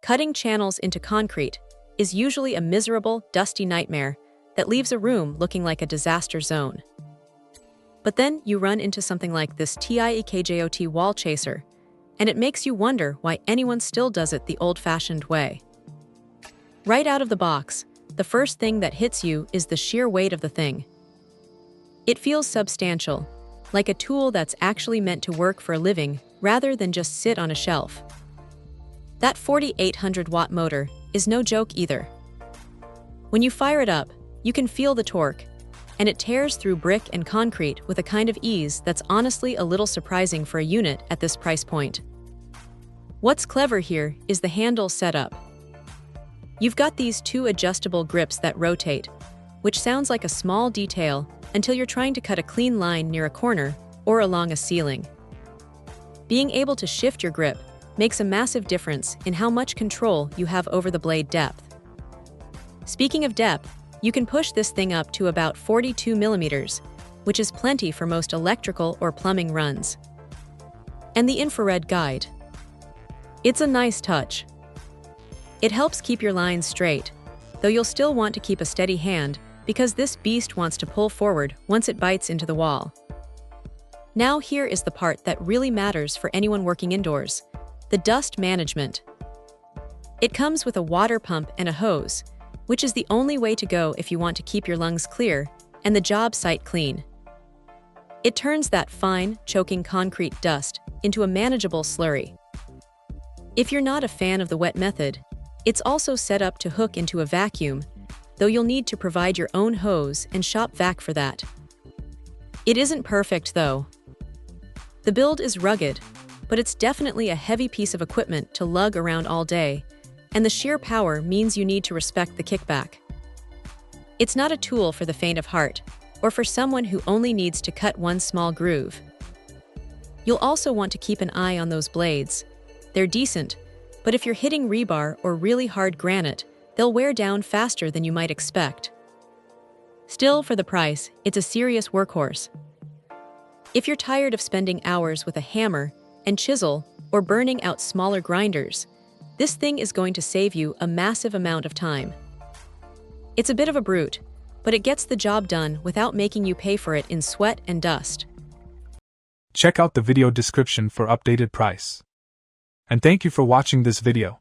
Cutting channels into concrete is usually a miserable, dusty nightmare that leaves a room looking like a disaster zone. But then you run into something like this TIEKJOT wall chaser, and it makes you wonder why anyone still does it the old-fashioned way. Right out of the box, the first thing that hits you is the sheer weight of the thing. It feels substantial, like a tool that's actually meant to work for a living rather than just sit on a shelf. That 4,800-watt motor is no joke either. When you fire it up, you can feel the torque, and it tears through brick and concrete with a kind of ease that's honestly a little surprising for a unit at this price point. What's clever here is the handle setup. You've got these two adjustable grips that rotate, which sounds like a small detail until you're trying to cut a clean line near a corner or along a ceiling. Being able to shift your grip makes a massive difference in how much control you have over the blade depth. Speaking of depth, you can push this thing up to about 42 millimeters, which is plenty for most electrical or plumbing runs. And the infrared guide. It's a nice touch. It helps keep your lines straight, though you'll still want to keep a steady hand because this beast wants to pull forward once it bites into the wall. Now here is the part that really matters for anyone working indoors: the dust management. It comes with a water pump and a hose, which is the only way to go if you want to keep your lungs clear and the job site clean. It turns that fine, choking concrete dust into a manageable slurry. If you're not a fan of the wet method, it's also set up to hook into a vacuum, though you'll need to provide your own hose and shop vac for that. It isn't perfect, though. The build is rugged, but it's definitely a heavy piece of equipment to lug around all day, and the sheer power means you need to respect the kickback. It's not a tool for the faint of heart, or for someone who only needs to cut one small groove. You'll also want to keep an eye on those blades. They're decent, but if you're hitting rebar or really hard granite, they'll wear down faster than you might expect. Still, for the price, it's a serious workhorse. If you're tired of spending hours with a hammer and chisel or burning out smaller grinders, this thing is going to save you a massive amount of time. It's a bit of a brute, but it gets the job done without making you pay for it in sweat and dust. Check out the video description for updated price. And thank you for watching this video.